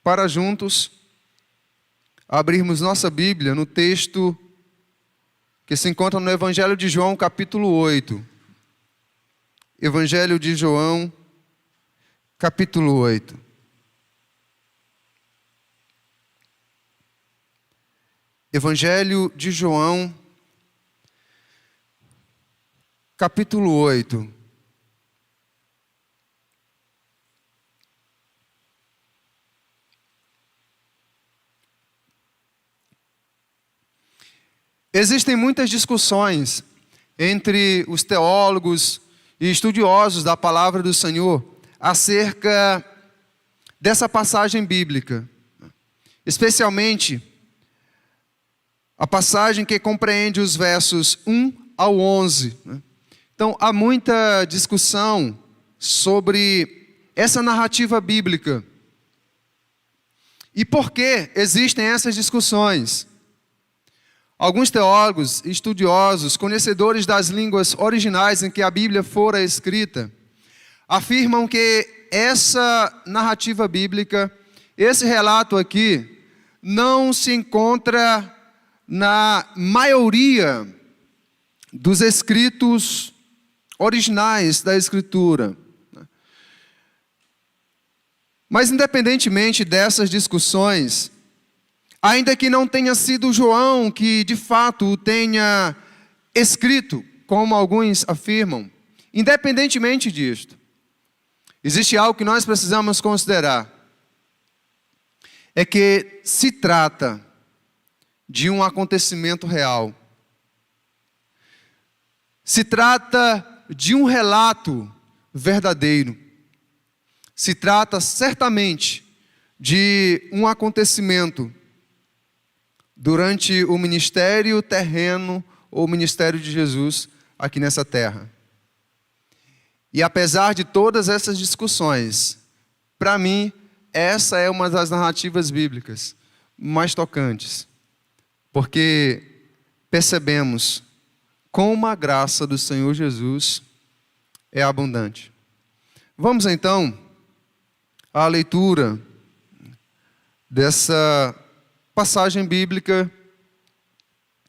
para juntos abrirmos nossa Bíblia no texto que se encontra no Evangelho de João, capítulo 8. Evangelho de João, capítulo 8. Evangelho de João, capítulo 8. Existem muitas discussões entre os teólogos e estudiosos da palavra do Senhor acerca dessa passagem bíblica, especialmente a passagem que compreende os versos 1 ao 11. Então, há muita discussão sobre essa narrativa bíblica. E por que existem essas discussões? Alguns teólogos, estudiosos, conhecedores das línguas originais em que a Bíblia fora escrita, afirmam que essa narrativa bíblica, esse relato aqui, não se encontra na maioria dos escritos originais da Escritura. Mas, independentemente dessas discussões, ainda que não tenha sido João que de fato o tenha escrito, como alguns afirmam, independentemente disto, existe algo que nós precisamos considerar. É que se trata de um acontecimento real. Se trata de um relato verdadeiro. Se trata certamente de um acontecimento durante o ministério terreno ou ministério de Jesus aqui nessa terra. E apesar de todas essas discussões, para mim, essa é uma das narrativas bíblicas mais tocantes, porque percebemos como a graça do Senhor Jesus é abundante. Vamos então à leitura dessa passagem bíblica.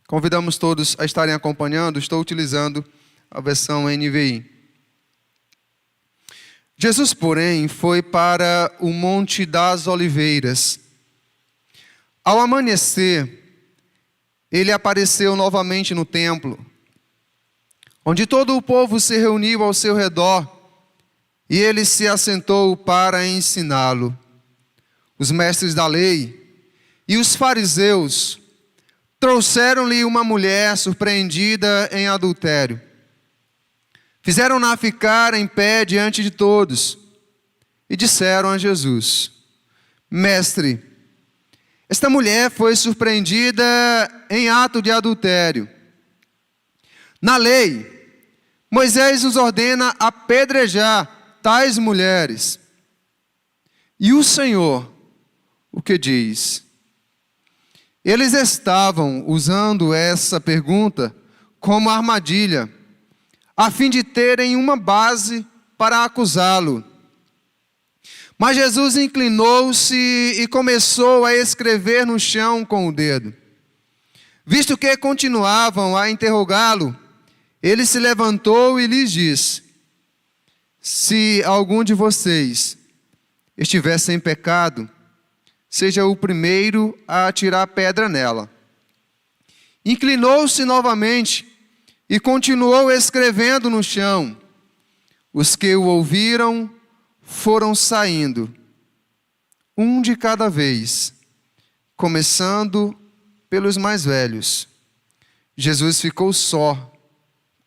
Convidamos todos a estarem acompanhando. Estou utilizando a versão NVI. Jesus, porém, foi para o Monte das Oliveiras. Ao amanhecer, ele apareceu novamente no templo, onde todo o povo se reuniu ao seu redor, e ele se assentou para ensiná-lo. Os mestres da lei e os fariseus trouxeram-lhe uma mulher surpreendida em adultério. Fizeram-na ficar em pé diante de todos e disseram a Jesus: Mestre, esta mulher foi surpreendida em ato de adultério. Na lei, Moisés nos ordena apedrejar tais mulheres. E o Senhor, o que diz? Eles estavam usando essa pergunta como armadilha, a fim de terem uma base para acusá-lo. Mas Jesus inclinou-se e começou a escrever no chão com o dedo. Visto que continuavam a interrogá-lo, ele se levantou e lhes disse: Se algum de vocês estiver sem pecado, seja o primeiro a atirar pedra nela. Inclinou-se novamente e continuou escrevendo no chão. Os que o ouviram foram saindo, um de cada vez, começando pelos mais velhos. Jesus ficou só,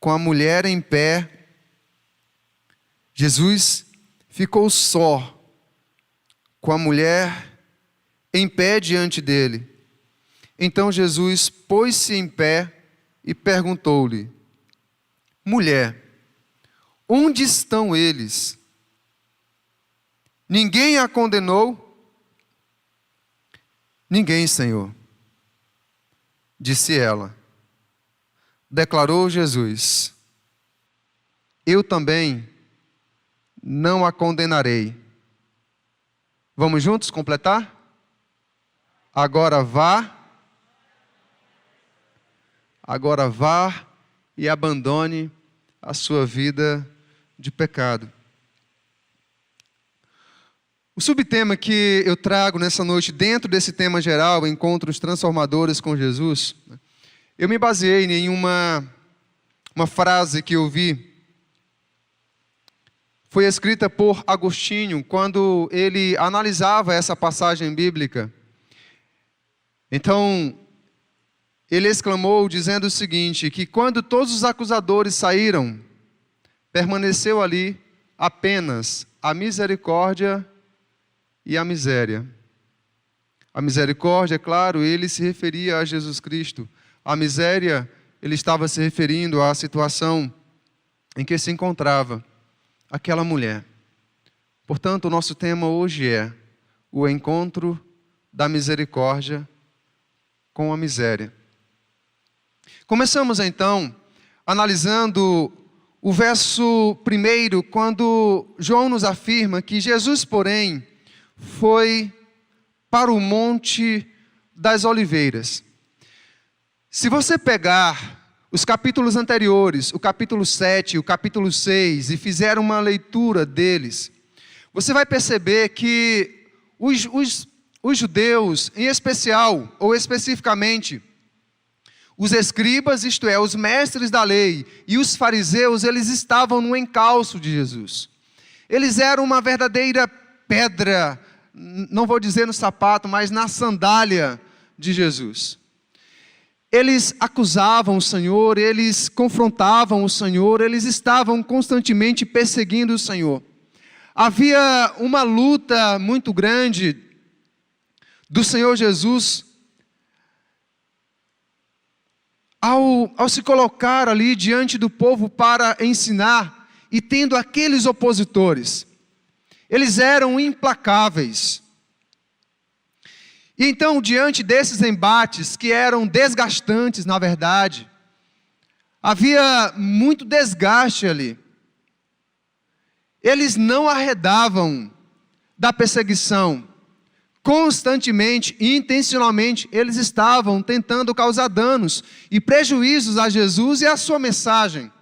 com a mulher em pé. Jesus ficou só, com a mulher em pé diante dele. Então Jesus pôs-se em pé e perguntou-lhe: Mulher, onde estão eles? Ninguém a condenou? Ninguém, Senhor, disse ela. Declarou Jesus: Eu também não a condenarei. Vamos juntos completar? Agora vá e abandone a sua vida de pecado. O subtema que eu trago nessa noite, dentro desse tema geral, encontros transformadores com Jesus, eu me baseei em uma frase que eu vi. Foi escrita por Agostinho quando ele analisava essa passagem bíblica. Então, ele exclamou dizendo o seguinte, que quando todos os acusadores saíram, permaneceu ali apenas a misericórdia e a miséria. A misericórdia, é claro, ele se referia a Jesus Cristo. A miséria, ele estava se referindo à situação em que se encontrava aquela mulher. Portanto, o nosso tema hoje é o encontro da misericórdia com a miséria. Começamos então analisando o verso 1, quando João nos afirma que Jesus, porém, foi para o Monte das Oliveiras. Se você pegar os capítulos anteriores, o capítulo 7, o capítulo 6, e fizer uma leitura deles, você vai perceber que os judeus, em especial, ou especificamente, os escribas, isto é, os mestres da lei, e os fariseus, eles estavam no encalço de Jesus. Eles eram uma verdadeira pedra, não vou dizer no sapato, mas na sandália de Jesus. Eles acusavam o Senhor, eles confrontavam o Senhor, eles estavam constantemente perseguindo o Senhor. Havia uma luta muito grande do Senhor Jesus ao se colocar ali diante do povo para ensinar, e tendo aqueles opositores. Eles eram implacáveis. E então, diante desses embates, que eram desgastantes, na verdade, havia muito desgaste ali. Eles não arredavam da perseguição. Constantemente e intencionalmente, eles estavam tentando causar danos e prejuízos a Jesus e a sua mensagem.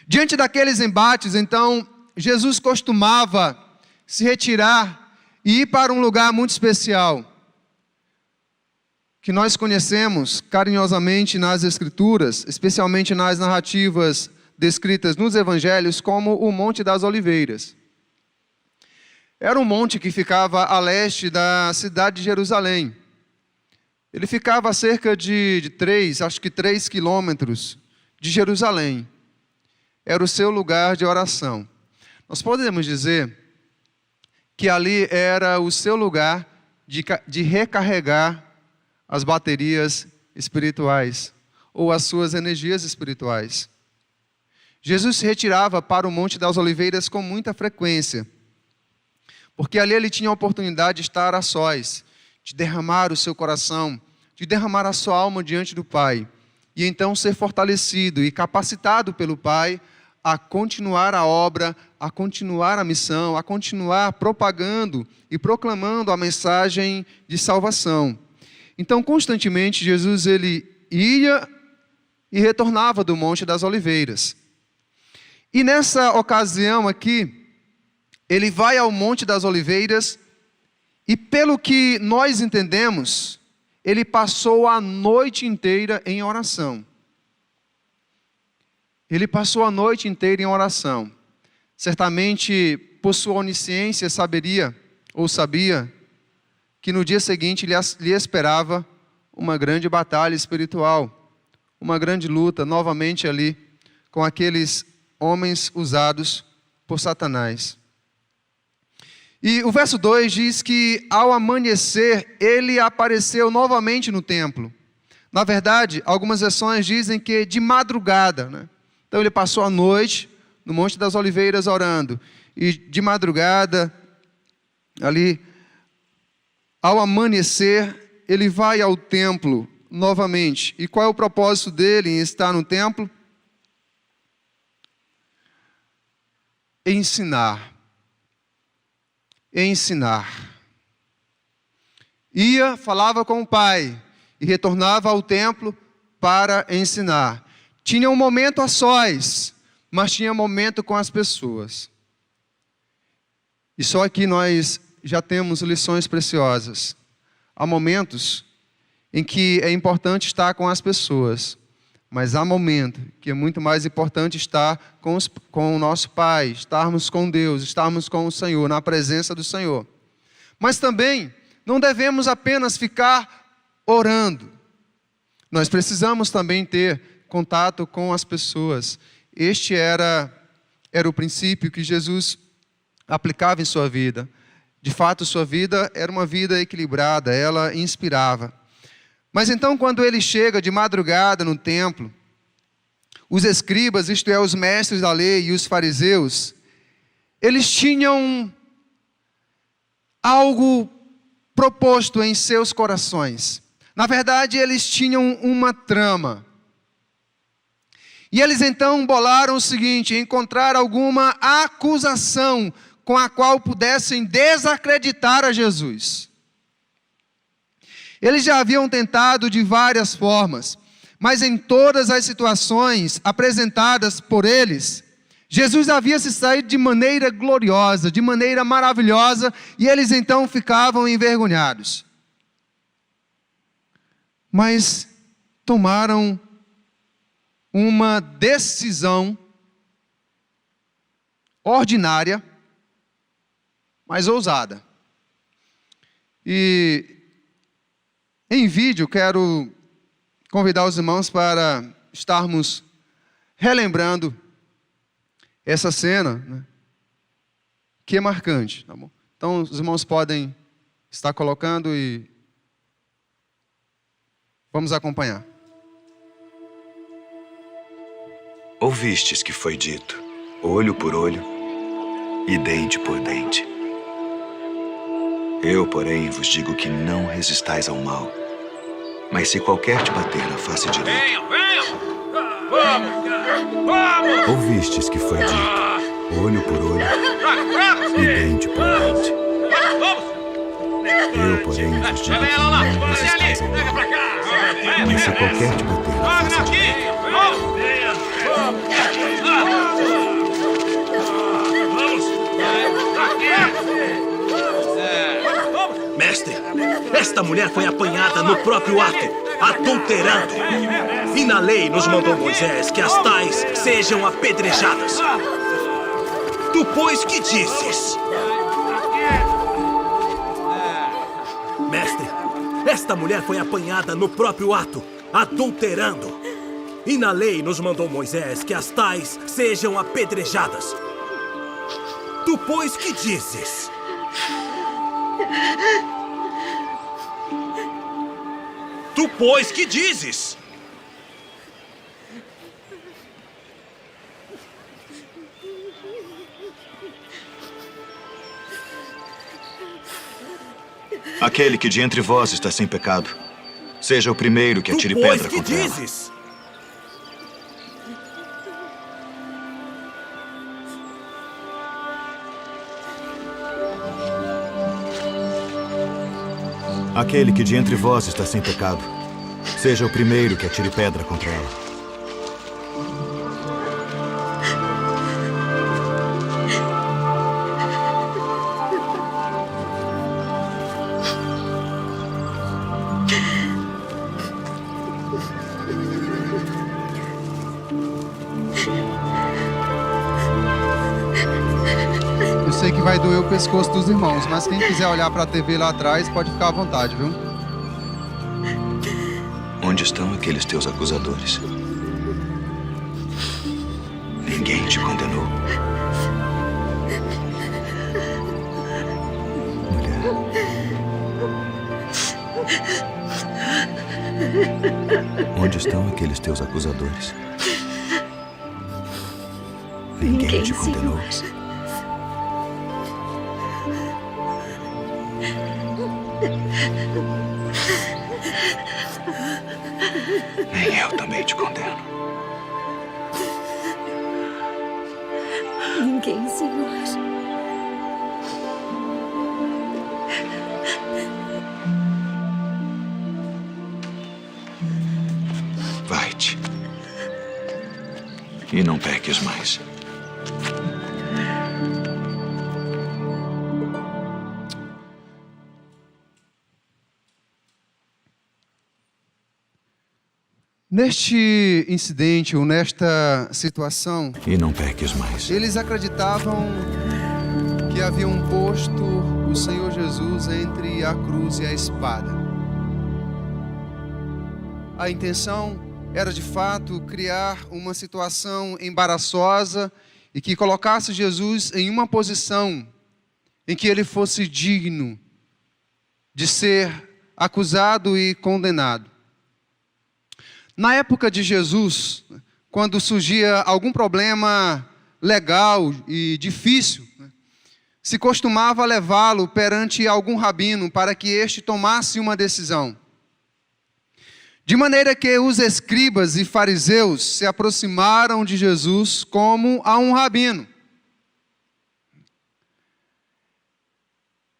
Diante daqueles embates, então, Jesus costumava se retirar e ir para um lugar muito especial, que nós conhecemos carinhosamente nas Escrituras, especialmente nas narrativas descritas nos Evangelhos, como o Monte das Oliveiras. Era um monte que ficava a leste da cidade de Jerusalém. Ele ficava a cerca de 3 quilômetros de Jerusalém. Era o seu lugar de oração. Nós podemos dizer que ali era o seu lugar de recarregar as baterias espirituais, ou as suas energias espirituais. Jesus se retirava para o Monte das Oliveiras com muita frequência, porque ali ele tinha a oportunidade de estar a sós, de derramar o seu coração, de derramar a sua alma diante do Pai, e então ser fortalecido e capacitado pelo Pai a continuar a obra, a continuar a missão, a continuar propagando e proclamando a mensagem de salvação. Então, constantemente, Jesus ele ia e retornava do Monte das Oliveiras. E nessa ocasião aqui, ele vai ao Monte das Oliveiras e, pelo que nós entendemos, ele passou a noite inteira em oração. Ele passou a noite inteira em oração. Certamente, por sua onisciência, sabia que no dia seguinte lhe esperava uma grande batalha espiritual, uma grande luta, novamente ali, com aqueles homens usados por Satanás. E o verso 2 diz que, ao amanhecer, ele apareceu novamente no templo. Na verdade, algumas versões dizem que de madrugada, né? Então ele passou a noite no Monte das Oliveiras orando. E de madrugada, ali, ao amanhecer, ele vai ao templo novamente. E qual é o propósito dele em estar no templo? Ensinar. Ia, falava com o Pai e retornava ao templo para ensinar. Tinha um momento a sós, mas tinha um momento com as pessoas. E só aqui nós já temos lições preciosas. Há momentos em que é importante estar com as pessoas, mas há momento que é muito mais importante estar com o nosso Pai, estarmos com Deus, estarmos com o Senhor, na presença do Senhor. Mas também não devemos apenas ficar orando. Nós precisamos também ter contato com as pessoas. Este era o princípio que Jesus aplicava em sua vida. De fato, sua vida era uma vida equilibrada, ela inspirava. Mas então, quando ele chega de madrugada no templo, os escribas, isto é, os mestres da lei e os fariseus, eles tinham algo proposto em seus corações. Na verdade, eles tinham uma trama. E eles então bolaram o seguinte: encontrar alguma acusação com a qual pudessem desacreditar a Jesus. Eles já haviam tentado de várias formas, mas em todas as situações apresentadas por eles, Jesus havia se saído de maneira gloriosa, de maneira maravilhosa, e eles então ficavam envergonhados. Mas tomaram uma decisão ordinária, mas ousada. E em vídeo quero convidar os irmãos para estarmos relembrando essa cena, né, que é marcante, tá bom? Então os irmãos podem estar colocando e vamos acompanhar. Ouvistes que foi dito, olho por olho e dente por dente. Eu, porém, vos digo que não resistais ao mal. Mas se qualquer te bater na face direita... Venham! Vamos! Ouvistes que foi dito, olho por olho e dente por dente. Eu, porém, vos digo que não resistais ao mal. Mas se qualquer te bater na face direita... Mestre, esta mulher foi apanhada no próprio ato, adulterando. E na lei nos mandou Moisés que as tais sejam apedrejadas. Tu, pois, que dizes? Mestre, esta mulher foi apanhada no próprio ato, adulterando. E na lei nos mandou Moisés que as tais sejam apedrejadas. Tu, pois, que dizes? Tu, pois, que dizes? Aquele que de entre vós está sem pecado, seja o primeiro que atire pedra contra ela. Dizes? Aquele que de entre vós está sem pecado, seja o primeiro que atire pedra contra ela. Eu sei que vai doer o pescoço dos irmãos, mas quem quiser olhar para a TV lá atrás, pode ficar à vontade, viu? Onde estão aqueles teus acusadores? Ninguém te condenou. Mulher. Onde estão aqueles teus acusadores? Ninguém te condenou. Nem eu também te condeno. Ninguém, Senhor. e não peques mais. Neste incidente ou nesta situação, E não peques mais. eles acreditavam que haviam posto o Senhor Jesus entre a cruz e a espada. A intenção era de fato criar uma situação embaraçosa e que colocasse Jesus em uma posição em que ele fosse digno de ser acusado e condenado. Na época de Jesus, quando surgia algum problema legal e difícil, se costumava levá-lo perante algum rabino para que este tomasse uma decisão. De maneira que os escribas e fariseus se aproximaram de Jesus como a um rabino.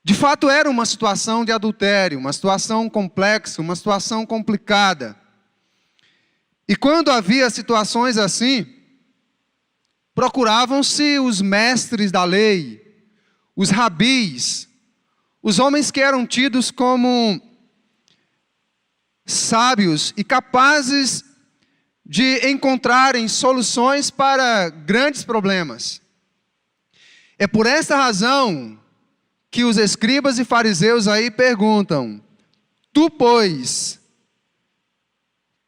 De fato, era uma situação de adultério, uma situação complexa, uma situação complicada. E quando havia situações assim, procuravam-se os mestres da lei, os rabis, os homens que eram tidos como sábios e capazes de encontrarem soluções para grandes problemas. É por esta razão que os escribas e fariseus aí perguntam: tu, pois,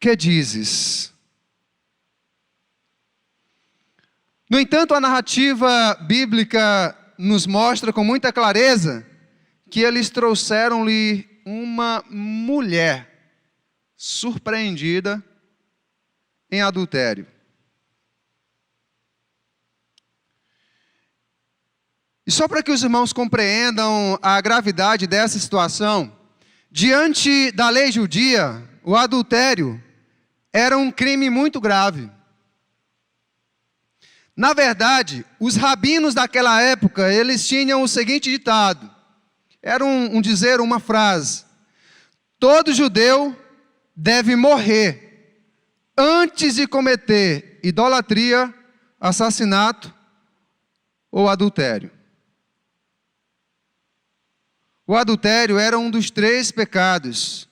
que dizes? No entanto, a narrativa bíblica nos mostra com muita clareza que eles trouxeram-lhe uma mulher surpreendida em adultério. E só para que os irmãos compreendam a gravidade dessa situação, diante da lei judia, o adultério era um crime muito grave. Na verdade, os rabinos daquela época, eles tinham o seguinte ditado. Era um dizer, uma frase: todo judeu deve morrer antes de cometer idolatria, assassinato ou adultério. O adultério era um dos 3 pecados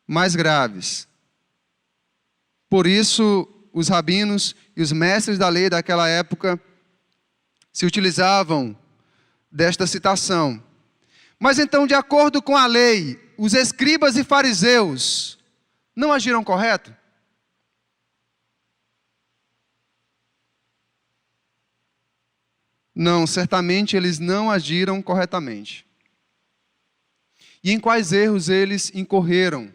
mais graves. Por isso, os rabinos e os mestres da lei daquela época se utilizavam desta citação. Mas então, de acordo com a lei, os escribas e fariseus não agiram correto? Não, certamente eles não agiram corretamente. E em quais erros eles incorreram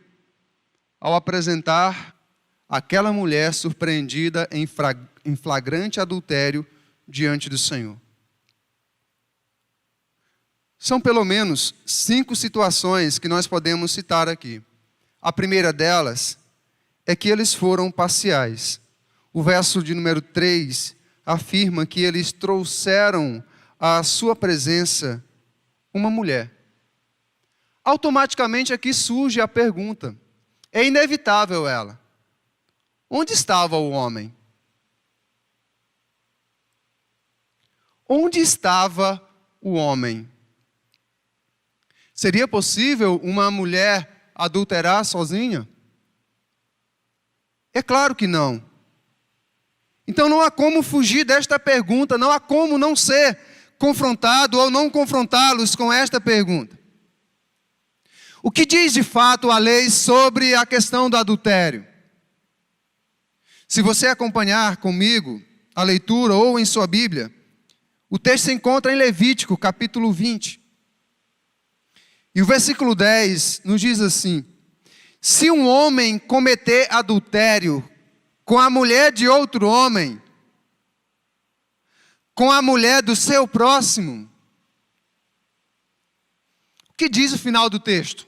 ao apresentar aquela mulher surpreendida em flagrante adultério diante do Senhor? São pelo menos 5 situações que nós podemos citar aqui. A primeira delas é que eles foram parciais. O verso de número 3 afirma que eles trouxeram à sua presença uma mulher. Automaticamente aqui surge a pergunta, é inevitável ela: onde estava o homem? Onde estava o homem? Seria possível uma mulher adulterar sozinha? É claro que não. Então não há como fugir desta pergunta, não há como não ser confrontado ou não confrontá-los com esta pergunta. O que diz de fato a lei sobre a questão do adultério? Se você acompanhar comigo a leitura ou em sua Bíblia, o texto se encontra em Levítico, capítulo 20. E o versículo 10 nos diz assim: se um homem cometer adultério com a mulher de outro homem, com a mulher do seu próximo, o que diz o final do texto?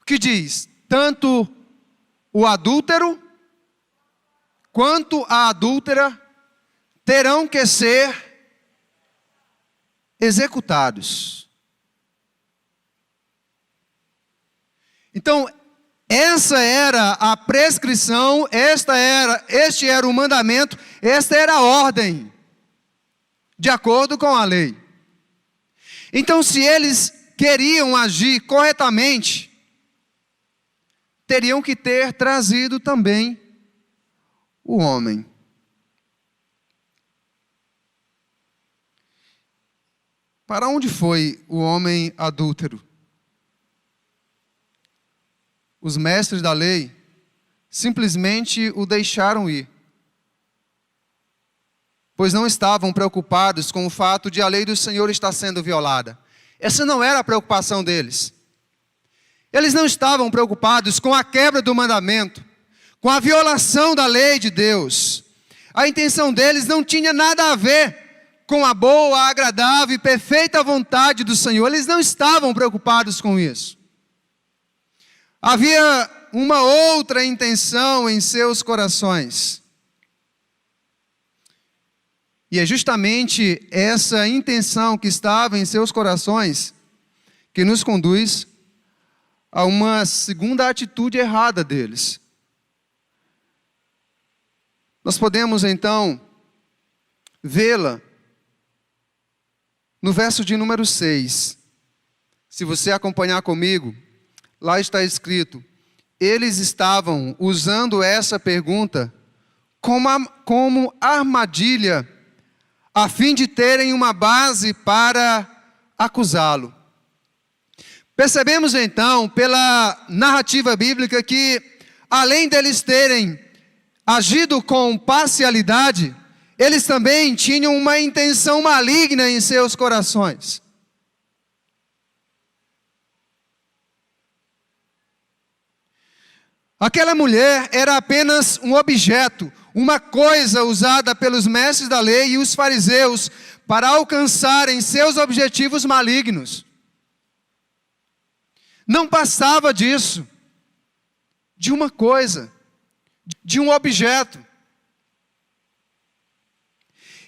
O que diz? Tanto o adúltero quanto a adúltera terão que ser executados. Então, Essa era a prescrição, este era o mandamento, esta era a ordem, de acordo com a lei. Então, se eles queriam agir corretamente, teriam que ter trazido também o homem. Para onde foi o homem adúltero? Os mestres da lei simplesmente o deixaram ir, pois não estavam preocupados com o fato de a lei do Senhor estar sendo violada. Essa não era a preocupação deles. Eles não estavam preocupados com a quebra do mandamento, com a violação da lei de Deus. A intenção deles não tinha nada a ver com a boa, agradável e perfeita vontade do Senhor. Eles não estavam preocupados com isso. Havia uma outra intenção em seus corações. E é justamente essa intenção que estava em seus corações que nos conduz a uma segunda atitude errada deles. Nós podemos então vê-la no verso de número 6. Se você acompanhar comigo, lá está escrito: eles estavam usando essa pergunta como armadilha, a fim de terem uma base para acusá-lo. Percebemos então, pela narrativa bíblica, que além deles terem agido com parcialidade, eles também tinham uma intenção maligna em seus corações. Aquela mulher era apenas um objeto, uma coisa usada pelos mestres da lei e os fariseus para alcançarem seus objetivos malignos. Não passava disso, de uma coisa, de um objeto.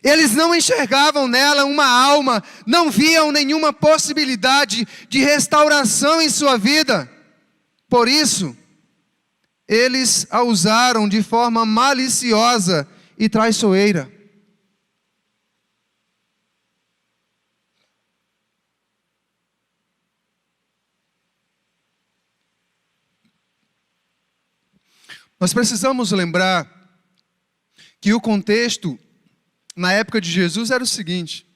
Eles não enxergavam nela uma alma, não viam nenhuma possibilidade de restauração em sua vida. Por isso, eles a usaram de forma maliciosa e traiçoeira. Nós precisamos lembrar que o contexto na época de Jesus era o seguinte: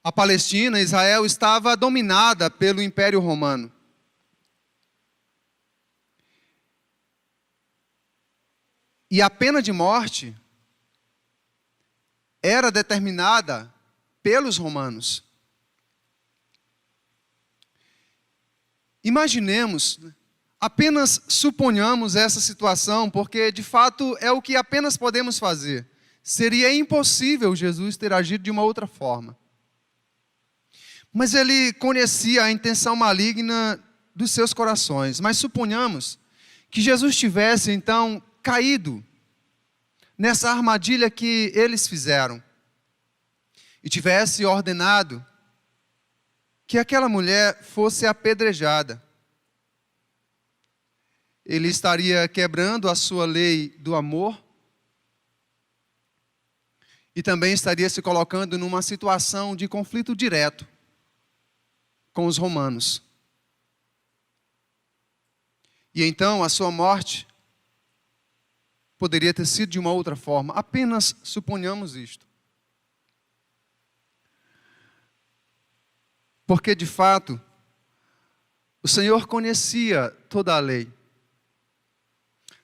a Palestina, Israel, estava dominada pelo Império Romano. E a pena de morte era determinada pelos romanos. Imaginemos, apenas suponhamos essa situação, porque de fato é o que apenas podemos fazer. Seria impossível Jesus ter agido de uma outra forma. Mas ele conhecia a intenção maligna dos seus corações. Mas suponhamos que Jesus tivesse então caído nessa armadilha que eles fizeram e tivesse ordenado que aquela mulher fosse apedrejada. Ele estaria quebrando a sua lei do amor e também estaria se colocando numa situação de conflito direto com os romanos. E então a sua morte poderia ter sido de uma outra forma. Apenas suponhamos isto. Porque de fato, o Senhor conhecia toda a lei.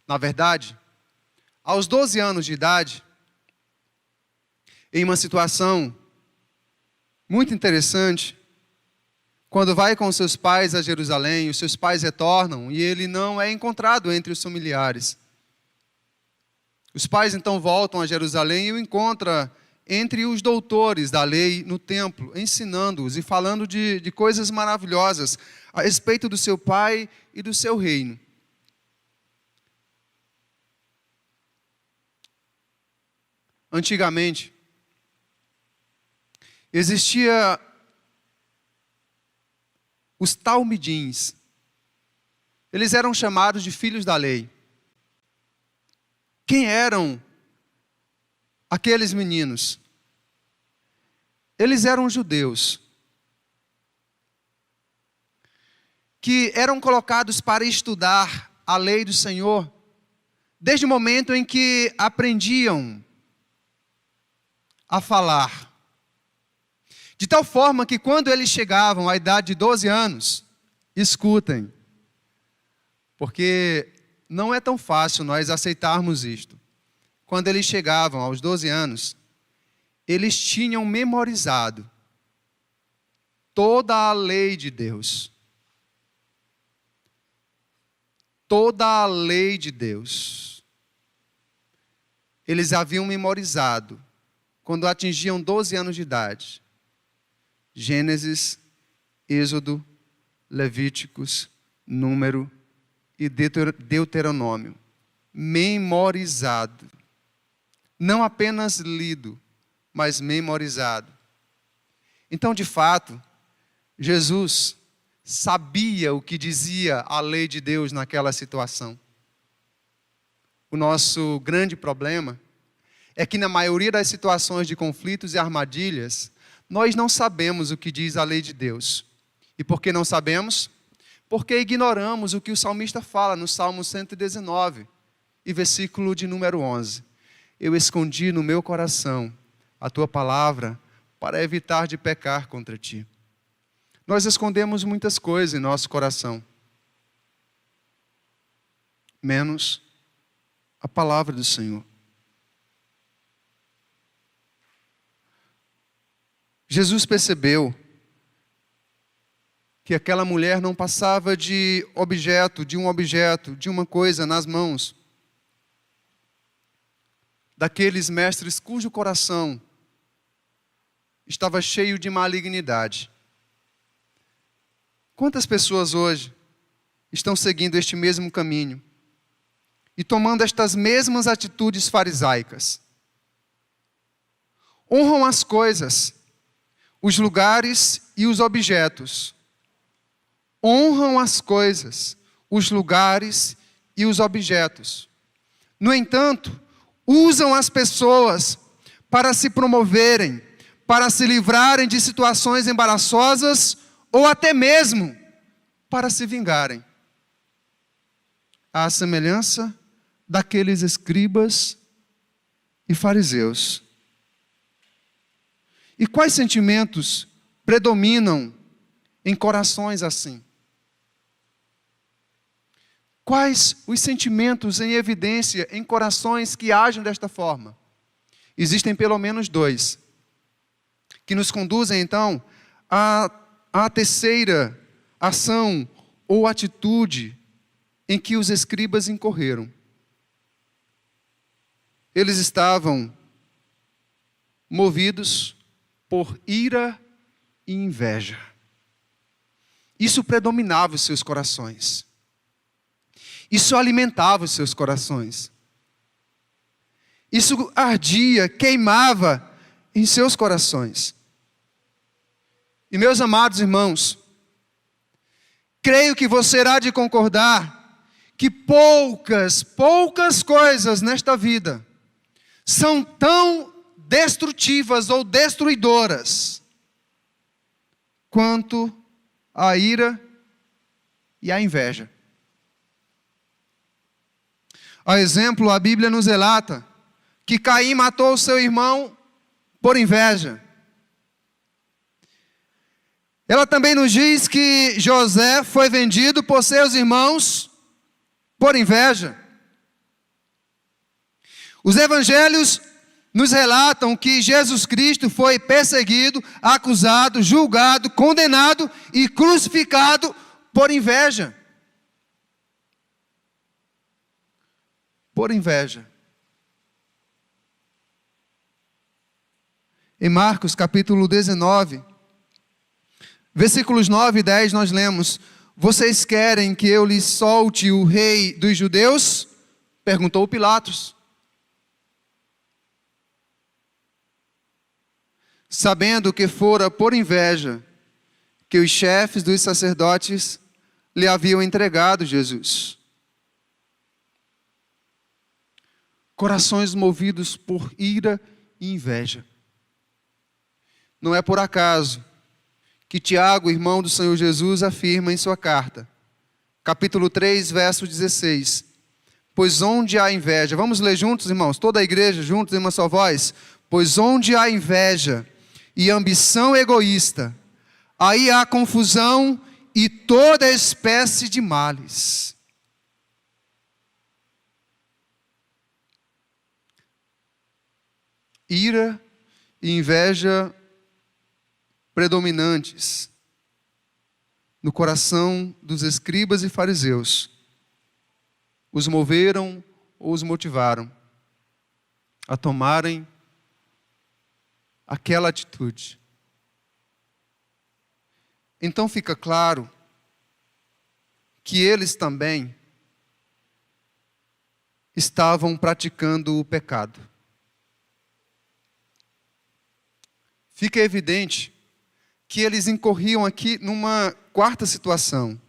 Na verdade, aos 12 anos de idade, em uma situação muito interessante, quando vai com seus pais a Jerusalém, os seus pais retornam e ele não é encontrado entre os familiares. Os pais então voltam a Jerusalém e o encontram entre os doutores da lei no templo, ensinando-os e falando de coisas maravilhosas a respeito do seu pai e do seu reino. Antigamente, existia os talmidins. Eles eram chamados de filhos da lei. Quem eram aqueles meninos? Eles eram judeus que eram colocados para estudar a lei do Senhor desde o momento em que aprendiam a falar. De tal forma que quando eles chegavam à idade de 12 anos, escutem, porque não é tão fácil nós aceitarmos isto. Quando eles chegavam aos 12 anos, eles tinham memorizado toda a lei de Deus. Toda a lei de Deus. Eles haviam memorizado, quando atingiam 12 anos de idade, Gênesis, Êxodo, Levíticos, Número e Deuteronômio. Memorizado. Não apenas lido, mas memorizado. Então, de fato, Jesus sabia o que dizia a lei de Deus naquela situação. O nosso grande problema é que na maioria das situações de conflitos e armadilhas, nós não sabemos o que diz a lei de Deus. E por que não sabemos? Porque ignoramos o que o salmista fala no Salmo 119, e versículo de número 11. Eu escondi no meu coração a tua palavra para evitar de pecar contra ti. Nós escondemos muitas coisas em nosso coração, menos a palavra do Senhor. Jesus percebeu que aquela mulher não passava de um objeto, de uma coisa nas mãos daqueles mestres cujo coração estava cheio de malignidade. Quantas pessoas hoje estão seguindo este mesmo caminho e tomando estas mesmas atitudes farisaicas? Honram as coisas, os lugares e os objetos. Honram as coisas, os lugares e os objetos. No entanto, usam as pessoas para se promoverem, para se livrarem de situações embaraçosas ou até mesmo para se vingarem. À semelhança daqueles escribas e fariseus. E quais sentimentos predominam em corações assim? Quais os sentimentos em evidência em corações que agem desta forma? Existem pelo menos dois, que nos conduzem então à terceira ação ou atitude em que os escribas incorreram. Eles estavam movidos por ira e inveja. Isso predominava os seus corações. Isso alimentava os seus corações. Isso ardia, queimava em seus corações. E meus amados irmãos, creio que você irá de concordar que poucas coisas nesta vida são tão destrutivas ou destruidoras quanto a ira e a inveja. A exemplo, a Bíblia nos relata que Caim matou seu irmão por inveja. Ela também nos diz que José foi vendido por seus irmãos por inveja. Os evangelhos nos relatam que Jesus Cristo foi perseguido, acusado, julgado, condenado e crucificado por inveja. Por inveja. Em Marcos capítulo 19, versículos 9 e 10 nós lemos: vocês querem que eu lhes solte o rei dos judeus? Perguntou Pilatos. Sabendo que fora por inveja que os chefes dos sacerdotes lhe haviam entregado Jesus. Corações movidos por ira e inveja. Não é por acaso que Tiago, irmão do Senhor Jesus, afirma em sua carta, capítulo 3, verso 16, pois onde há inveja, vamos ler juntos, irmãos, toda a igreja juntos em uma só voz, pois onde há inveja e ambição egoísta, aí há confusão e toda espécie de males. Ira e inveja predominantes no coração dos escribas e fariseus os moveram ou os motivaram a tomarem aquela atitude. Então fica claro que eles também estavam praticando o pecado. Fica evidente que eles incorriam aqui numa quarta situação.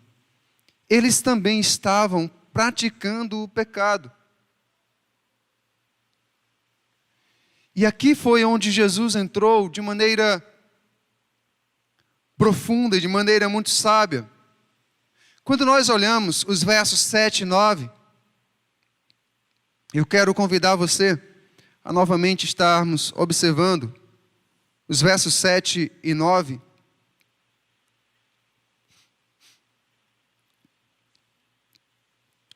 Eles também estavam praticando o pecado. E aqui foi onde Jesus entrou de maneira profunda, de maneira muito sábia. Quando nós olhamos os versos 7 e 9, eu quero convidar você a novamente estarmos observando os versos 7 e 9.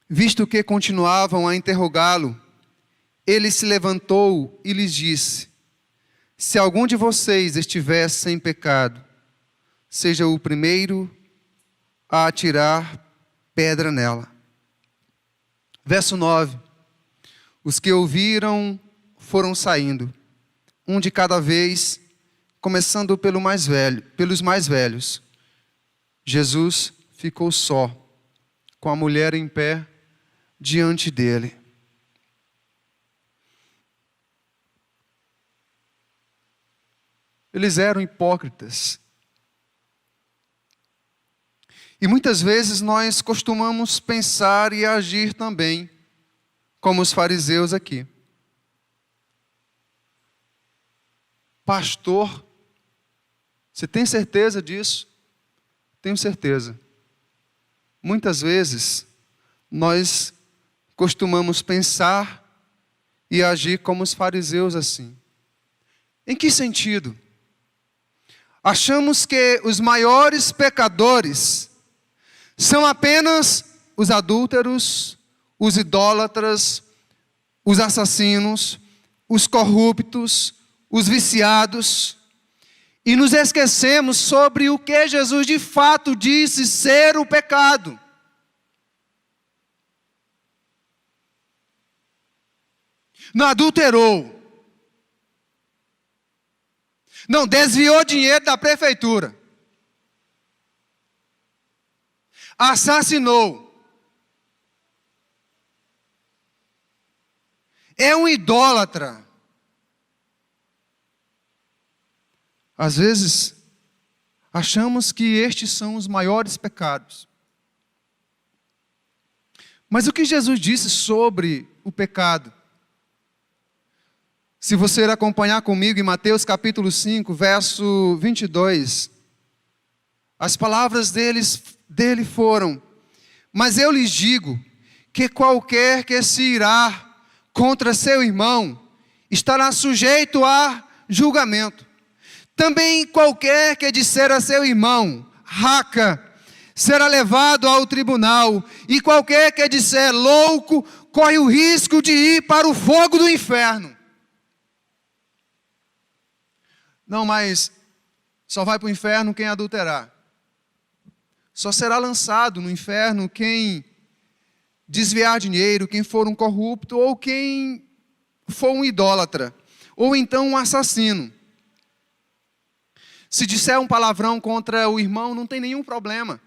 Visto que continuavam a interrogá-lo, ele se levantou e lhes disse: se algum de vocês estiver sem pecado, seja o primeiro a atirar pedra nela. Verso 9. Os que ouviram foram saindo, um de cada vez, começando pelos mais velhos. Jesus ficou só, com a mulher em pé diante dele. Eles eram hipócritas. E muitas vezes nós costumamos pensar e agir também como os fariseus aqui. Pastor, você tem certeza disso? Tenho certeza. Muitas vezes nós costumamos pensar e agir como os fariseus assim. Em que sentido? Achamos que os maiores pecadores são apenas os adúlteros, os idólatras, os assassinos, os corruptos, os viciados, e nos esquecemos sobre o que Jesus de fato disse ser o pecado. Não adulterou, não desviou dinheiro da prefeitura, assassinou, é um idólatra. Às vezes, achamos que estes são os maiores pecados. Mas o que Jesus disse sobre o pecado? Se você acompanhar comigo em Mateus capítulo 5, verso 22, as palavras dele foram: mas eu lhes digo que qualquer que se irá contra seu irmão estará sujeito a julgamento. Também qualquer que disser a seu irmão, raca, será levado ao tribunal, e qualquer que disser louco, corre o risco de ir para o fogo do inferno. Não, mas só vai para o inferno quem adulterar. Só será lançado no inferno quem desviar dinheiro, quem for um corrupto, ou quem for um idólatra, ou então um assassino. Se disser um palavrão contra o irmão, não tem nenhum problema.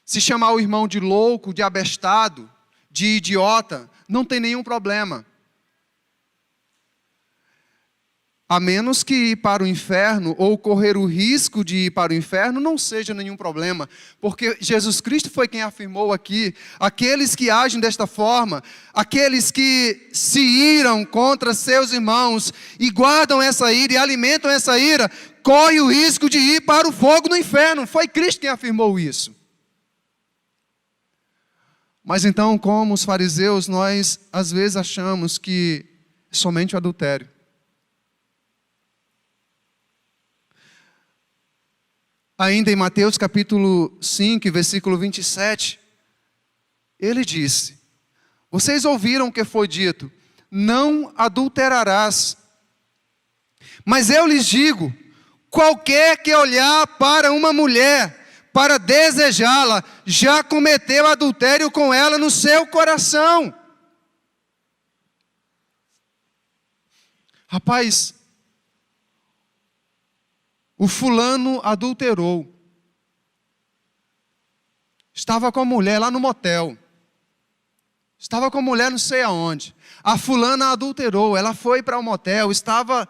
Se chamar o irmão de louco, de abestado, de idiota, não tem nenhum problema. A menos que ir para o inferno ou correr o risco de ir para o inferno não seja nenhum problema, porque Jesus Cristo foi quem afirmou aqui: aqueles que agem desta forma, aqueles que se iram contra seus irmãos e guardam essa ira e alimentam essa ira, correm o risco de ir para o fogo do inferno. Foi Cristo quem afirmou isso. Mas então, como os fariseus, nós às vezes achamos que é somente o adultério. Ainda em Mateus capítulo 5, versículo 27, ele disse: vocês ouviram o que foi dito, não adulterarás. Mas eu lhes digo, qualquer que olhar para uma mulher, para desejá-la, já cometeu adultério com ela no seu coração. Rapaz, o fulano adulterou. Estava com a mulher lá no motel. Estava com a mulher não sei aonde. A fulana adulterou. Ela foi para o motel. Estava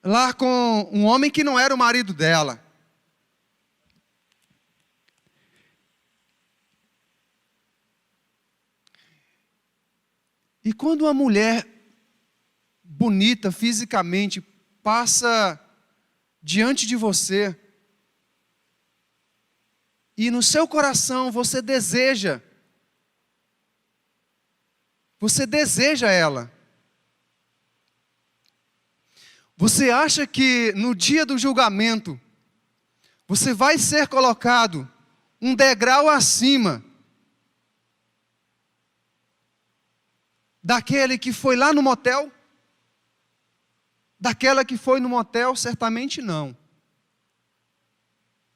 lá com um homem que não era o marido dela. E quando uma mulher bonita fisicamente passa diante de você, e no seu coração você deseja ela. Você acha que no dia do julgamento, você vai ser colocado um degrau acima daquele que foi lá no motel? Daquela que foi no motel? Certamente não.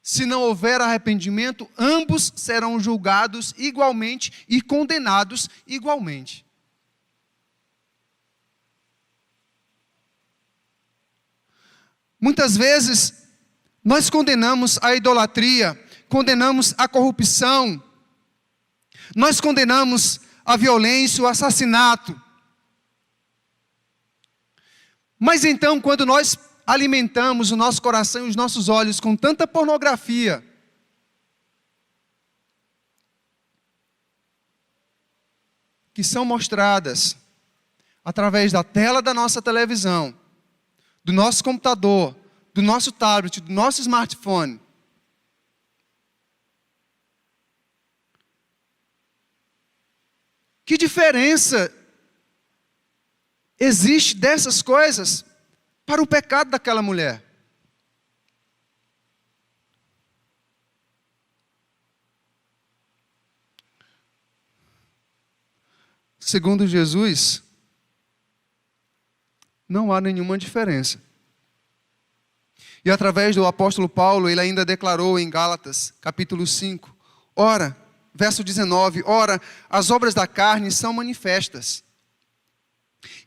Se não houver arrependimento, ambos serão julgados igualmente e condenados igualmente. Muitas vezes, nós condenamos a idolatria, condenamos a corrupção, nós condenamos a violência, o assassinato. Mas então, quando nós alimentamos o nosso coração e os nossos olhos com tanta pornografia, que são mostradas através da tela da nossa televisão, do nosso computador, do nosso tablet, do nosso smartphone, que diferença existe dessas coisas para o pecado daquela mulher? Segundo Jesus, não há nenhuma diferença. E através do apóstolo Paulo, ele ainda declarou em Gálatas, capítulo 5, ora, verso 19, ora, as obras da carne são manifestas: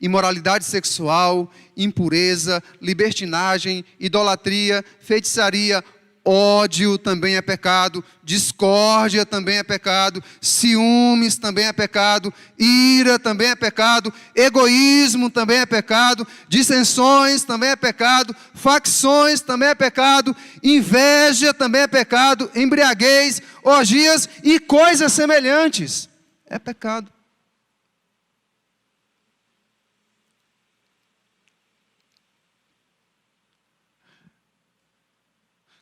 imoralidade sexual, impureza, libertinagem, idolatria, feitiçaria, ódio também é pecado, discórdia também é pecado, ciúmes também é pecado, ira também é pecado, egoísmo também é pecado, dissensões também é pecado, facções também é pecado, inveja também é pecado, embriaguez, orgias e coisas semelhantes. É pecado.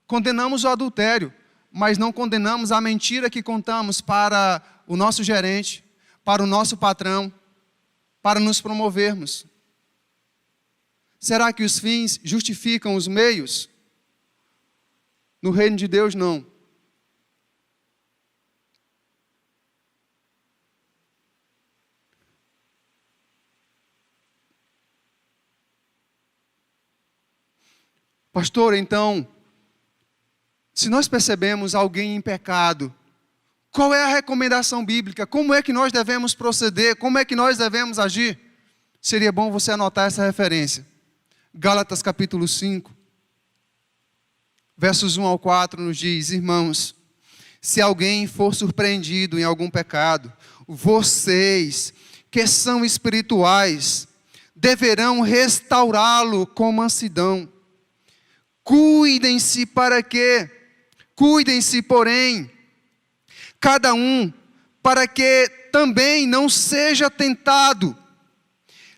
Condenamos o adultério, mas não condenamos a mentira que contamos para o nosso gerente, para o nosso patrão, para nos promovermos. Será que os fins justificam os meios? No reino de Deus, não. Pastor, então, se nós percebemos alguém em pecado, qual é a recomendação bíblica? Como é que nós devemos proceder? Como é que nós devemos agir? Seria bom você anotar essa referência. Gálatas capítulo 5, versos 1 ao 4 nos diz: irmãos, se alguém for surpreendido em algum pecado, vocês que são espirituais, deverão restaurá-lo com mansidão. Cuidem-se para quê? Cuidem-se, porém, cada um, para que também não seja tentado.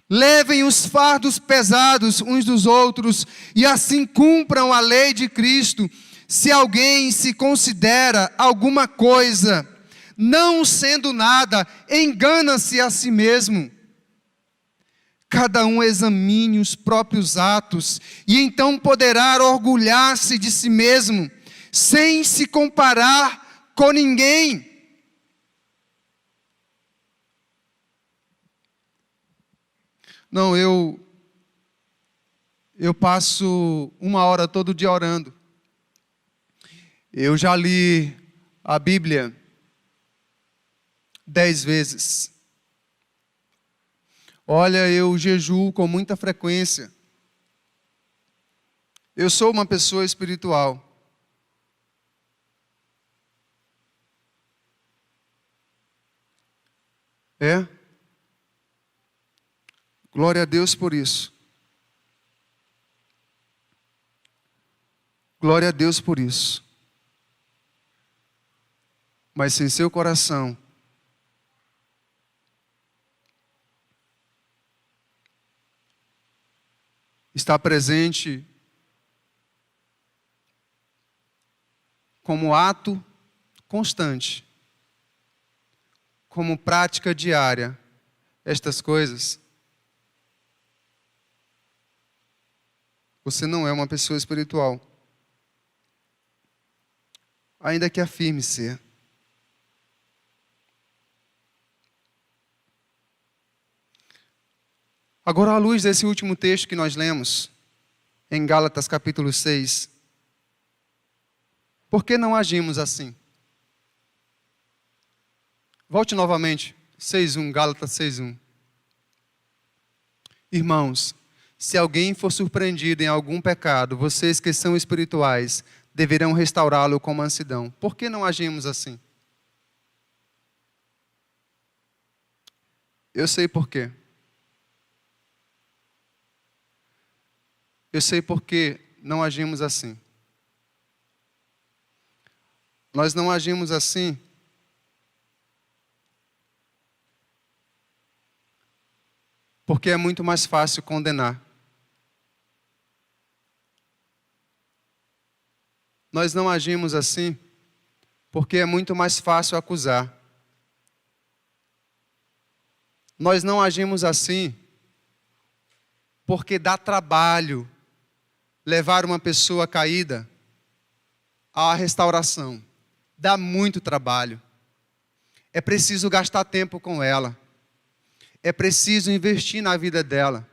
Levem os fardos pesados uns dos outros e assim cumpram a lei de Cristo. Se alguém se considera alguma coisa, não sendo nada, engana-se a si mesmo. Cada um examine os próprios atos e então poderá orgulhar-se de si mesmo, sem se comparar com ninguém. Não, eu passo 1 hora todo dia orando. Eu já li a Bíblia 10 vezes. Olha, eu jejuo com muita frequência. Eu sou uma pessoa espiritual. É? Glória a Deus por isso. Glória a Deus por isso. Mas sem seu coração, está presente como ato constante, como prática diária, estas coisas, você não é uma pessoa espiritual, ainda que afirme ser. Agora, à luz desse último texto que nós lemos, em Gálatas capítulo 6, por que não agimos assim? Volte novamente, 6:1, Gálatas 6:1. Irmãos, se alguém for surpreendido em algum pecado, vocês que são espirituais, deverão restaurá-lo com mansidão. Por que não agimos assim? Eu sei por quê. Eu sei por que não agimos assim. Nós não agimos assim porque é muito mais fácil condenar. Nós não agimos assim porque é muito mais fácil acusar. Nós não agimos assim porque dá trabalho levar uma pessoa caída à restauração. Dá muito trabalho. É preciso gastar tempo com ela. É preciso investir na vida dela.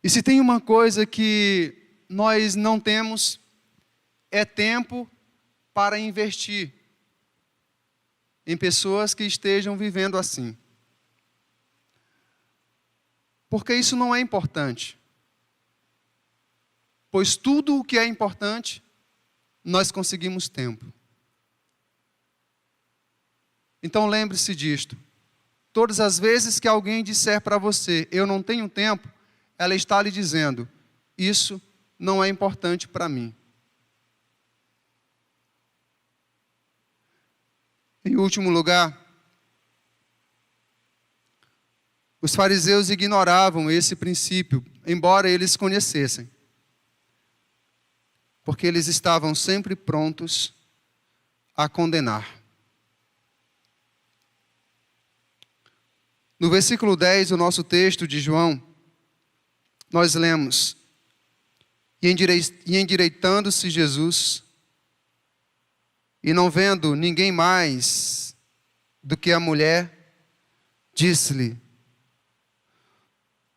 E se tem uma coisa que nós não temos, é tempo para investir em pessoas que estejam vivendo assim. Porque isso não é importante. Pois tudo o que é importante, nós conseguimos tempo. Então lembre-se disto. Todas as vezes que alguém disser para você, eu não tenho tempo, ela está lhe dizendo, isso não é importante para mim. Em último lugar, os fariseus ignoravam esse princípio, embora eles conhecessem. Porque eles estavam sempre prontos a condenar. No versículo 10 do nosso texto de João, nós lemos, e endireitando-se Jesus, e não vendo ninguém mais do que a mulher, disse-lhe,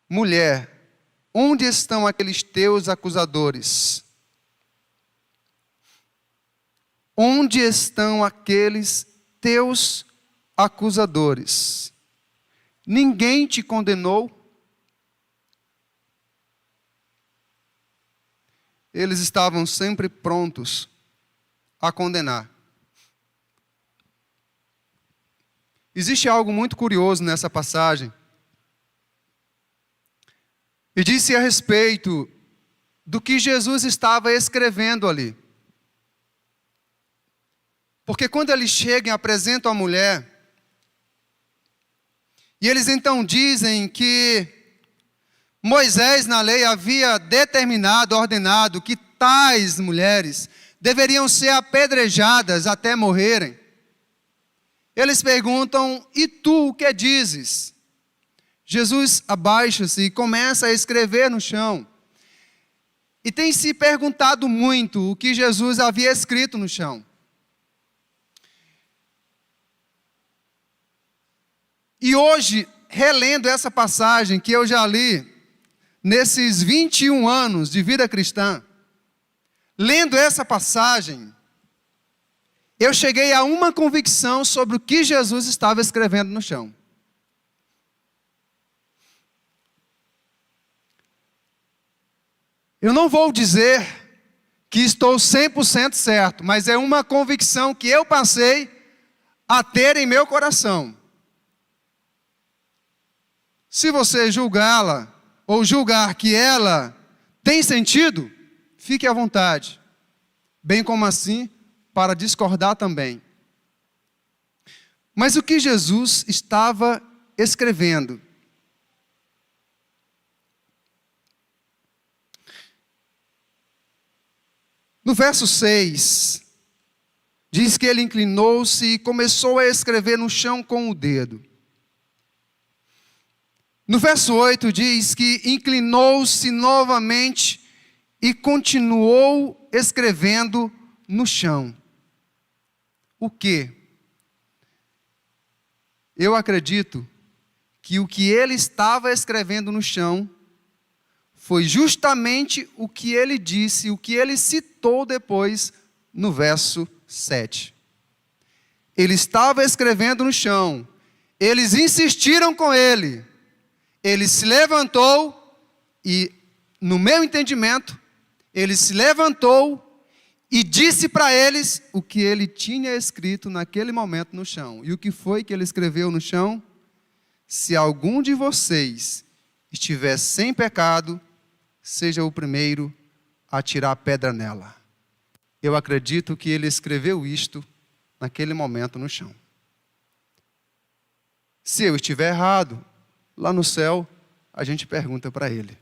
mulher, onde estão aqueles teus acusadores? Onde estão aqueles teus acusadores? Ninguém te condenou? Eles estavam sempre prontos a condenar. Existe algo muito curioso nessa passagem. e disse a respeito do que Jesus estava escrevendo ali. Porque quando eles chegam e apresentam a mulher, e eles então dizem que Moisés na lei havia determinado, ordenado que tais mulheres deveriam ser apedrejadas até morrerem. Eles perguntam: e tu o que dizes? Jesus abaixa-se e começa a escrever no chão. E tem se perguntado muito o que Jesus havia escrito no chão. E hoje, relendo essa passagem que eu já li, nesses 21 anos de vida cristã, lendo essa passagem, eu cheguei a uma convicção sobre o que Jesus estava escrevendo no chão. Eu não vou dizer que estou 100% certo, mas é uma convicção que eu passei a ter em meu coração. Se você julgá-la, ou julgar que ela tem sentido, fique à vontade. Bem como assim, para discordar também. Mas o que Jesus estava escrevendo? No verso 6, diz que ele inclinou-se e começou a escrever no chão com o dedo. No verso 8 diz que inclinou-se novamente e continuou escrevendo no chão. O quê? Eu acredito que o que ele estava escrevendo no chão foi justamente o que ele disse, o que ele citou depois no verso 7. Ele estava escrevendo no chão, eles insistiram com ele. Ele se levantou e, no meu entendimento, ele se levantou e disse para eles o que ele tinha escrito naquele momento no chão. E o que foi que ele escreveu no chão? Se algum de vocês estiver sem pecado, seja o primeiro a tirar a pedra nela. Eu acredito que ele escreveu isto naquele momento no chão. Se eu estiver errado, lá no céu, a gente pergunta para ele.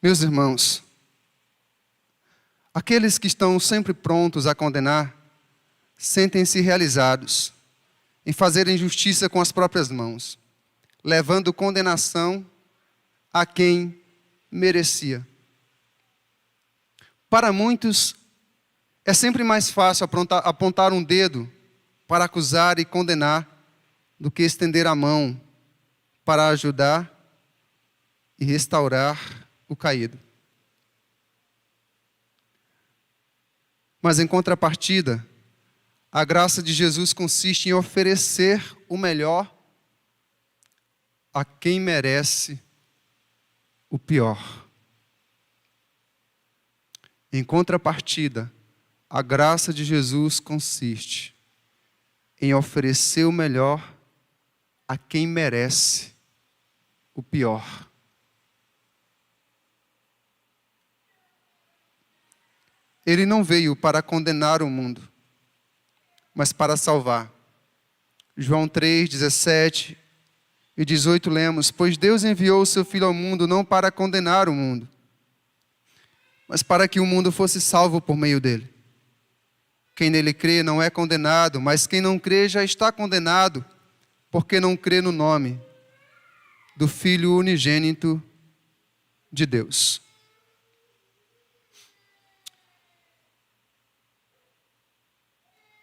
Meus irmãos, aqueles que estão sempre prontos a condenar, sentem-se realizados em fazerem justiça com as próprias mãos, levando condenação a quem merecia. Para muitos, é sempre mais fácil apontar um dedo para acusar e condenar do que estender a mão para ajudar e restaurar o caído. Mas em contrapartida, a graça de Jesus consiste em oferecer o melhor a quem merece o pior. Em contrapartida, a graça de Jesus consiste em oferecer o melhor a quem merece o pior. Ele não veio para condenar o mundo, mas para salvar. João 3, 17 e 18 lemos: pois Deus enviou o seu Filho ao mundo não para condenar o mundo, mas para que o mundo fosse salvo por meio dele. Quem nele crê não é condenado, mas quem não crê já está condenado, porque não crê no nome do Filho unigênito de Deus.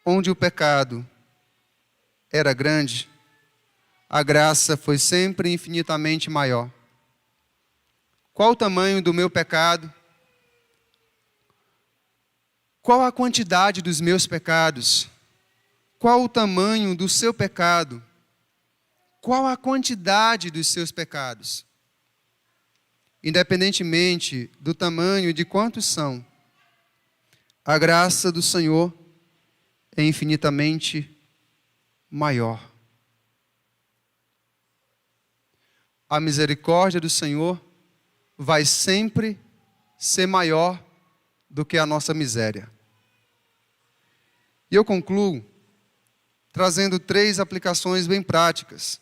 Onde o pecado era grande, a graça foi sempre infinitamente maior. Qual o tamanho do meu pecado? Qual a quantidade dos meus pecados? Qual o tamanho do seu pecado? Qual a quantidade dos seus pecados? Independentemente do tamanho e de quantos são, a graça do Senhor é infinitamente maior. A misericórdia do Senhor vai sempre ser maior do que a nossa miséria. E eu concluo trazendo 3 aplicações bem práticas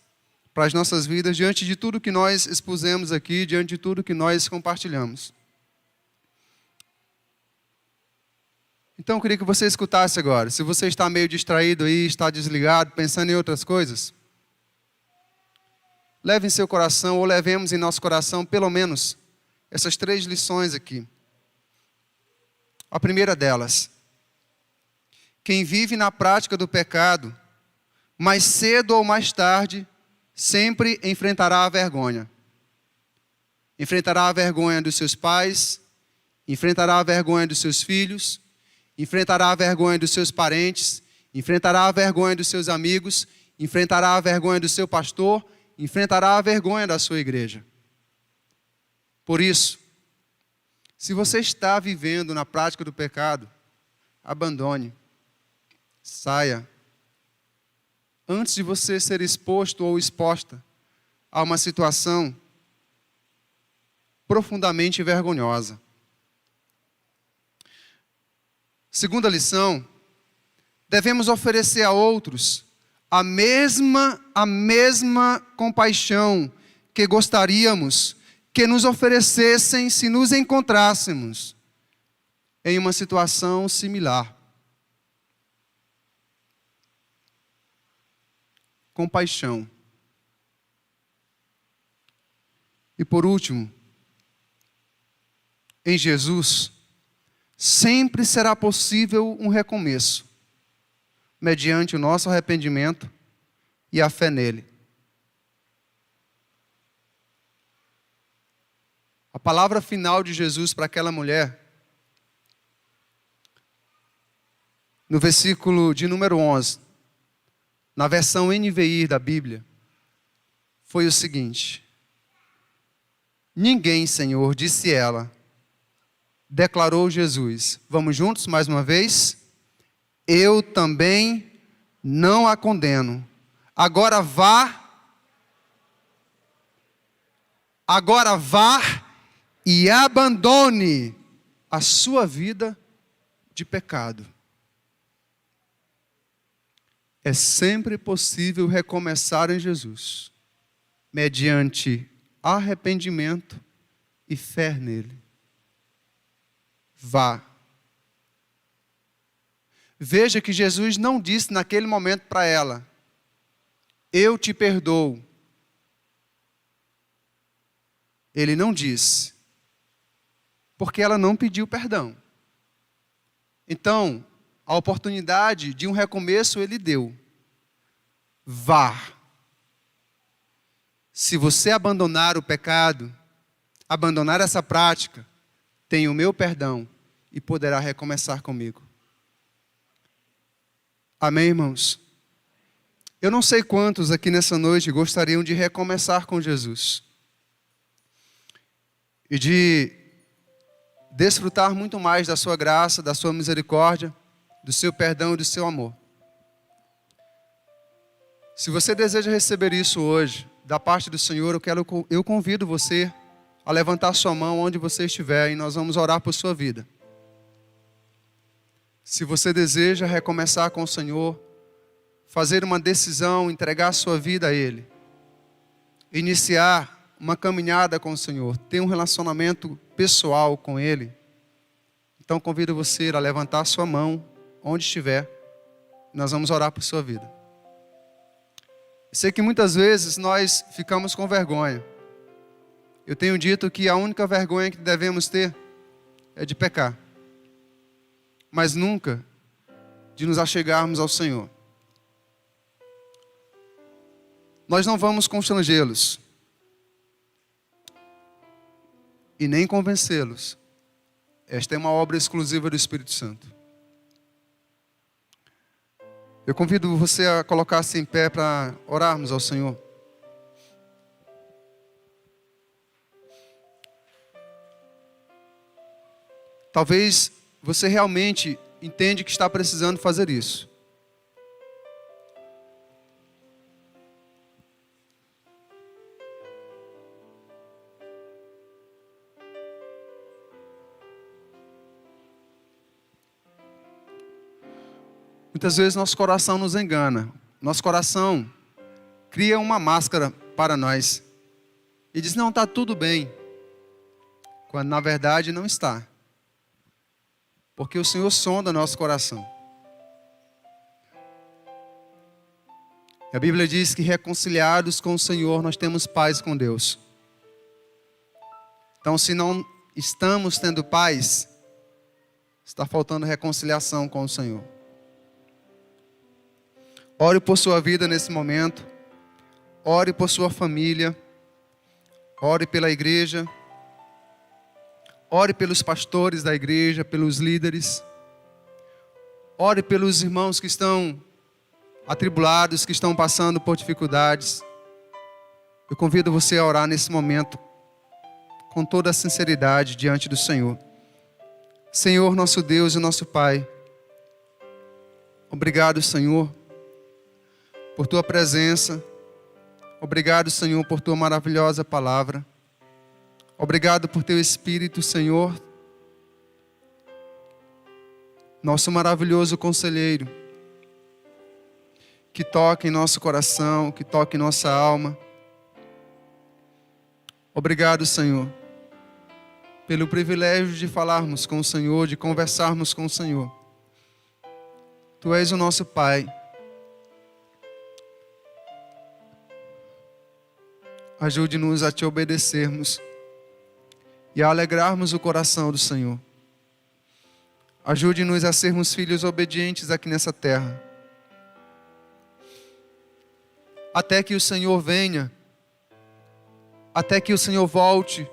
para as nossas vidas, diante de tudo que nós expusemos aqui, diante de tudo que nós compartilhamos. Então eu queria que você escutasse agora. Se você está meio distraído aí, está desligado, pensando em outras coisas, leve em seu coração, ou levemos em nosso coração, pelo menos, essas 3 lições aqui. A primeira delas: quem vive na prática do pecado, mais cedo ou mais tarde, sempre enfrentará a vergonha. Enfrentará a vergonha dos seus pais, enfrentará a vergonha dos seus filhos, enfrentará a vergonha dos seus parentes, enfrentará a vergonha dos seus amigos, enfrentará a vergonha do seu pastor, enfrentará a vergonha da sua igreja. Por isso, se você está vivendo na prática do pecado, abandone, saia, antes de você ser exposto ou exposta a uma situação profundamente vergonhosa. Segunda lição: devemos oferecer a outros a mesma compaixão que gostaríamos que nos oferecessem se nos encontrássemos em uma situação similar. Compaixão. E por último, em Jesus, sempre será possível um recomeço, mediante o nosso arrependimento e a fé nele. A palavra final de Jesus para aquela mulher, no versículo de número 11, na versão NVI da Bíblia, foi o seguinte: ninguém, Senhor, disse ela. Declarou Jesus. Vamos juntos mais uma vez? Eu também não a condeno. Agora vá e abandone a sua vida de pecado. É sempre possível recomeçar em Jesus, mediante arrependimento e fé nele. Vá. Veja que Jesus não disse naquele momento para ela: eu te perdoo. Ele não disse, porque ela não pediu perdão. Então, a oportunidade de um recomeço ele deu. Vá. Se você abandonar o pecado, abandonar essa prática, tem o meu perdão e poderá recomeçar comigo. Amém, irmãos? Eu não sei quantos aqui nessa noite gostariam de recomeçar com Jesus e de desfrutar muito mais da sua graça, da sua misericórdia, do seu perdão e do seu amor. Se você deseja receber isso hoje, da parte do Senhor, eu convido você a levantar sua mão onde você estiver e nós vamos orar por sua vida. Se você deseja recomeçar com o Senhor, fazer uma decisão, entregar sua vida a Ele, iniciar uma caminhada com o Senhor, ter um relacionamento pessoal com Ele, então convido você a levantar sua mão onde estiver e nós vamos orar por sua vida. Sei que muitas vezes nós ficamos com vergonha. Eu tenho dito que a única vergonha que devemos ter é de pecar, mas nunca de nos achegarmos ao Senhor. Nós não vamos constrangê-los e nem convencê-los. Esta é uma obra exclusiva do Espírito Santo. Eu convido você a colocar-se em pé para orarmos ao Senhor. Talvez você realmente entende que está precisando fazer isso. Muitas vezes nosso coração nos engana. Nosso coração cria uma máscara para nós. E diz, não, está tudo bem. Quando na verdade não está. Porque o Senhor sonda nosso coração. A Bíblia diz que reconciliados com o Senhor, nós temos paz com Deus. Então, se não estamos tendo paz, está faltando reconciliação com o Senhor. Ore por sua vida nesse momento. Ore por sua família. Ore pela igreja. Ore pelos pastores da igreja, pelos líderes. Ore pelos irmãos que estão atribulados, que estão passando por dificuldades. Eu convido você a orar nesse momento com toda a sinceridade diante do Senhor. Senhor, nosso Deus e nosso Pai, obrigado, Senhor, por Tua presença. Obrigado, Senhor, por Tua maravilhosa palavra. Obrigado por Teu Espírito, Senhor, nosso maravilhoso conselheiro, que toca em nosso coração, que toca em nossa alma. Obrigado, Senhor, pelo privilégio de falarmos com o Senhor, de conversarmos com o Senhor. Tu és o nosso Pai. Ajude-nos a Te obedecermos e a alegrarmos o coração do Senhor. Ajude-nos a sermos filhos obedientes aqui nessa terra. Até que o Senhor venha, até que o Senhor volte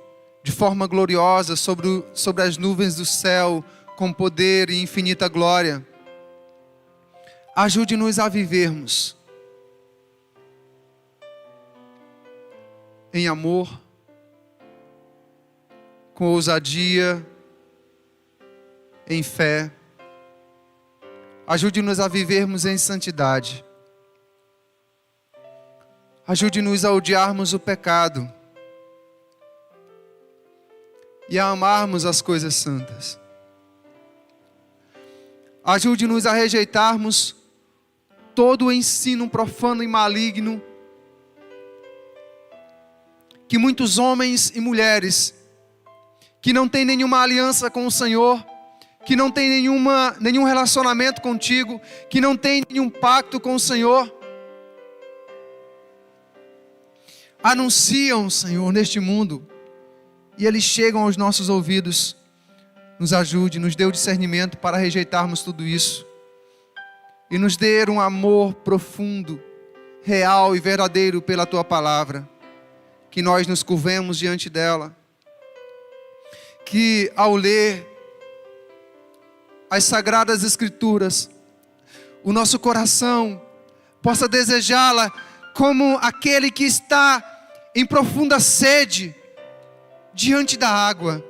de forma gloriosa sobre as nuvens do céu, com poder e infinita glória. Ajude-nos a vivermos em amor, com ousadia, em fé. Ajude-nos a vivermos em santidade. Ajude-nos a odiarmos o pecado e a amarmos as coisas santas. Ajude-nos a rejeitarmos todo o ensino profano e maligno que muitos homens e mulheres que não têm nenhuma aliança com o Senhor, que não têm nenhum relacionamento contigo, que não têm nenhum pacto com o Senhor, anunciam, Senhor, neste mundo, e eles chegam aos nossos ouvidos. Nos ajude, nos dê o discernimento para rejeitarmos tudo isso, e nos dê um amor profundo, real e verdadeiro pela Tua palavra, que nós nos curvemos diante dela, que ao ler as Sagradas Escrituras, o nosso coração possa desejá-la como aquele que está em profunda sede diante da água.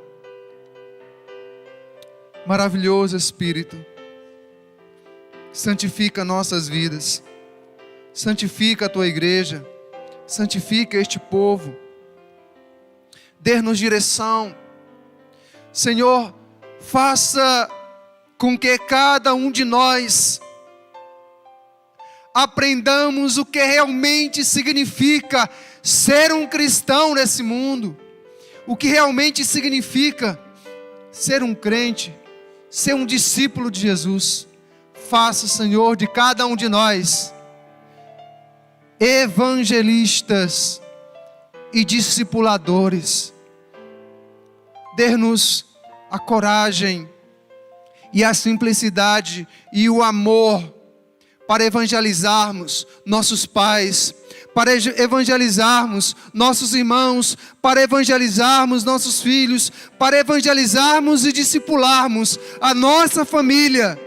Maravilhoso Espírito, santifica nossas vidas, santifica a Tua igreja, santifica este povo, dê-nos direção. Senhor, faça com que cada um de nós aprendamos o que realmente significa ser um cristão nesse mundo, o que realmente significa ser um crente, ser um discípulo de Jesus. Faça, Senhor, de cada um de nós evangelistas e discipuladores. Dê-nos a coragem e a simplicidade e o amor para evangelizarmos nossos pais, para evangelizarmos nossos irmãos, para evangelizarmos nossos filhos, para evangelizarmos e discipularmos a nossa família,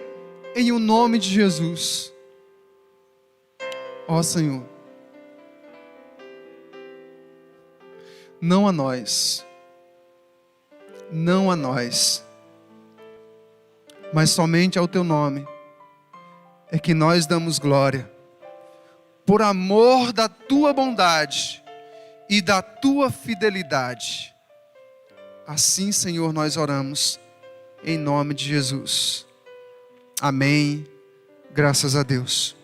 em o nome de Jesus. Ó Senhor, não a nós, mas somente ao Teu nome é que nós damos glória, por amor da Tua bondade e da Tua fidelidade. Assim, Senhor, nós oramos em nome de Jesus. Amém Graças a Deus.